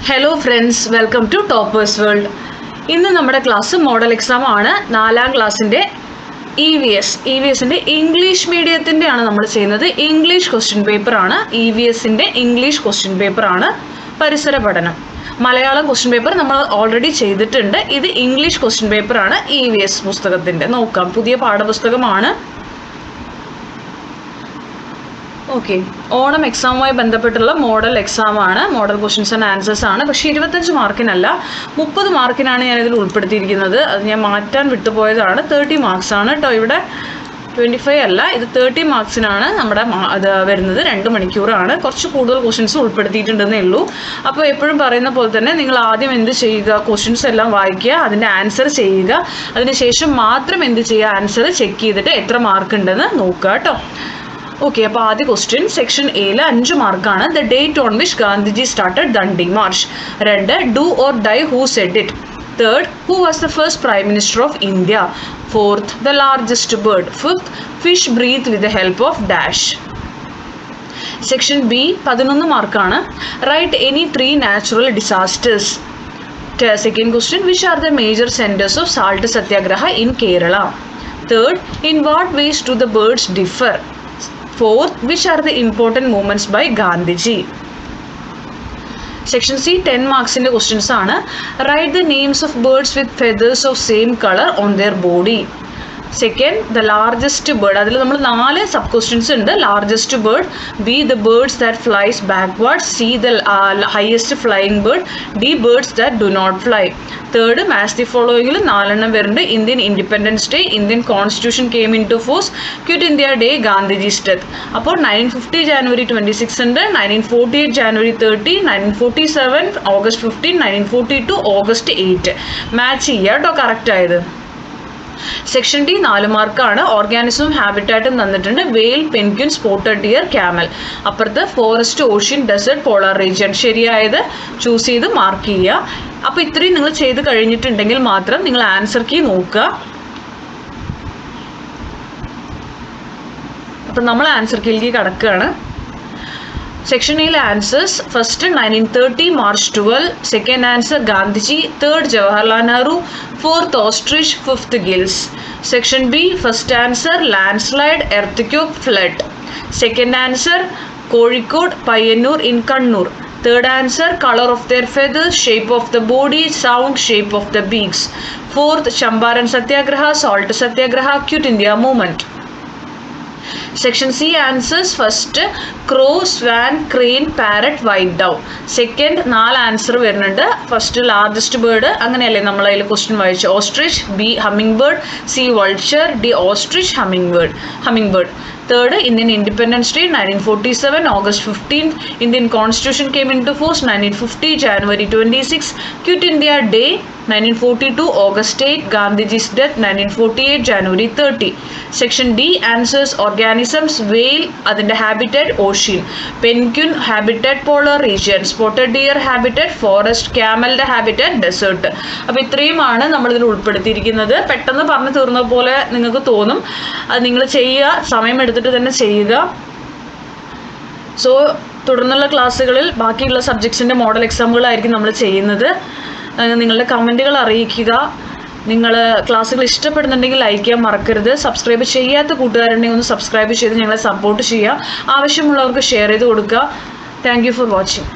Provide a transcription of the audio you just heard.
Hello friends, welcome to Toppers World. ഇന്ന് നമ്മുടെ class model exam ആണ്. 4ാം ക്ലാസ്സിന്റെ EVS-ന്റെ ഇംഗ്ലീഷ് മീഡിയത്തിന്റെ ആണ് നമ്മൾ ചെയ്യുന്നത്. ഇംഗ്ലീഷ് ക്വസ്റ്റ്യൻ പേപ്പർ ആണ്. EVS-ന്റെ ഇംഗ്ലീഷ് ക്വസ്റ്റ്യൻ പേപ്പർ ആണ്. പരിസര പഠനം. മലയാളം ക്വസ്റ്റ്യൻ പേപ്പർ നമ്മൾ ഓൾറെഡി ചെയ്തിട്ടുണ്ട്. ഇത് ഇംഗ്ലീഷ് ക്വസ്റ്റ്യൻ പേപ്പർ ആണ്. EVS പുസ്തകത്തിന്റെ നോക്കാം. പുതിയ പാഠപുസ്തകമാണ്. ഓക്കെ, ഓണം എക്സാമുമായി ബന്ധപ്പെട്ടുള്ള മോഡൽ എക്സാം ആണ്. മോഡൽ ക്വസ്റ്റ്യൻസ് ആൻഡ് ആൻസേഴ്സ് ആണ്. പക്ഷേ 25 മാർക്കിനല്ല, 30 മാർക്കിനാണ് ഞാനിതിൽ ഉൾപ്പെടുത്തിയിരിക്കുന്നത്. അത് ഞാൻ മാറ്റാൻ വിട്ടുപോയതാണ്. 30 മാർക്സ് ആണ് കേട്ടോ. ഇവിടെ 25 അല്ല, ഇത് 30 മാർക്സിനാണ് നമ്മുടെ അത് വരുന്നത്. 2 മണിക്കൂറാണ്. കുറച്ച് കൂടുതൽ ക്വസ്റ്റ്യൻസ് ഉൾപ്പെടുത്തിയിട്ടുണ്ടെന്നേ ഉള്ളൂ. അപ്പോൾ എപ്പോഴും പറയുന്ന പോലെ തന്നെ നിങ്ങൾ ആദ്യം എന്ത് ചെയ്യുക, ക്വസ്റ്റ്യൻസ് എല്ലാം വായിക്കുക, അതിൻ്റെ ആൻസർ ചെയ്യുക. അതിനുശേഷം മാത്രം എന്ത് ചെയ്യുക, ആൻസർ ചെക്ക് ചെയ്തിട്ട് എത്ര മാർക്ക് ഉണ്ടെന്ന് നോക്കുക കേട്ടോ. ഓക്കെ, അപ്പോൾ ആദ്യ ക്വസ്റ്റ്യൻ സെക്ഷൻ എയിൽ 5 മാർക്കാണ്. The date on which Gandhiji started Dandi march. 2 do or die who said it. 3 who was the first prime minister of India. 4 the largest bird. 5 fish breathe with the help of dash. Section B 11 മാർക്കാണ്. Write any 3 natural disasters. Second question which are the major centres of salt satyagraha in Kerala. 3 in what ways do the birds differ. 4 which are the important movements by Gandhiji. Section C 10 marks in the questions ആണ്. Write the names of birds with feathers of same color on their body. Second, the largest bird. അതിൽ നമ്മൾ 4 sub questions ഉണ്ട്. Largest bird. B the birds that flies backward. C the highest flying bird. D birds that do not fly. Third, match the ഫോളോയിങ്ങിൽ 4 വരുന്നുണ്ട്. Indian independence day, Indian constitution came into force, quit India day, Gandhiji's death. അപ്പോൾ 1950 January 26 ഉണ്ട്, 1948 January 30, 1947 August 15, 1942 August 8. Match ചെയ്യുക കേട്ടോ correct ആയത്. Section D 4 മാർക്കാണ്. ഓർഗാനിസവും ഹാബിറ്റാറ്റും തന്നിട്ടുണ്ട്. Whale, penguin, spotted deer, camel. അപ്പുറത്ത് forest, ocean, desert, polar region. ശരിയായത് ചൂസ് ചെയ്ത് മാർക്ക് ചെയ്യുക. അപ്പോൾ ഇത്രയും നിങ്ങൾ ചെയ്ത് കഴിഞ്ഞിട്ടുണ്ടെങ്കിൽ മാത്രം നിങ്ങൾ ആൻസർ കീ നോക്കുക. അപ്പം നമ്മൾ ആൻസർ കീയിലേക്ക് കടക്കുകയാണ്. സെക്ഷൻ എയിലെ answers. First 1930 March 12. Second answer Gandhiji. Third Jawaharlal Nehru. 4th ostrich. 5th gills. Section B first answer landslide, earthquake, flood. Second answer Kozhikode, Payyanur in Kannur. Third answer colour of their feathers, shape of the body, sound, shape of the beaks. 4th Champaran Satyagraha, salt Satyagraha, quit India movement. Section C answers. First crow, swan, crane, parrot, white dove. Second 4 answer വരുന്നുണ്ട്. First largest bird, അങ്ങനെയല്ലേ നമ്മൾ അതിൽ question വായിച്ചു. Ostrich. B humming bird. C vulture. D ostrich, humming bird. Third Indian independence day 1947 August 15. Indian constitution came into force 1950 January 26. Quit India day 1942 August 8. Gandhiji's death 1948 January 30. Section D answers. Organisms. Whale അതിൻ്റെ habitat ocean. Penguin habitat polar region. Spotted deer habitat forest. ക്യാമലിൻ്റെ habitat desert. അപ്പോൾ ഇത്രയുമാണ് നമ്മളിതിൽ ഉൾപ്പെടുത്തിയിരിക്കുന്നത്. പെട്ടെന്ന് പറഞ്ഞു തീർന്ന പോലെ നിങ്ങൾക്ക് തോന്നും. അത് നിങ്ങൾ ചെയ്യുക, സമയമെടുത്തിട്ട് തന്നെ ചെയ്യുക. സോ തുടർന്നുള്ള ക്ലാസ്സുകളിൽ ബാക്കിയുള്ള സബ്ജക്ട്സിൻ്റെ മോഡൽ എക്സാമുകളായിരിക്കും നമ്മൾ ചെയ്യുന്നത്. നിങ്ങളുടെ കമൻറ്റുകൾ അറിയിക്കുക. നിങ്ങൾ ക്ലാസ്സുകൾ ഇഷ്ടപ്പെടുന്നുണ്ടെങ്കിൽ ലൈക്ക് ചെയ്യാൻ മറക്കരുത്. സബ്സ്ക്രൈബ് ചെയ്യാത്ത കൂട്ടുകാരുണ്ടെങ്കിൽ ഒന്ന് സബ്സ്ക്രൈബ് ചെയ്ത് ഞങ്ങളെ സപ്പോർട്ട് ചെയ്യുക. ആവശ്യമുള്ളവർക്ക് ഷെയർ ചെയ്ത് കൊടുക്കുക. Thank you for watching.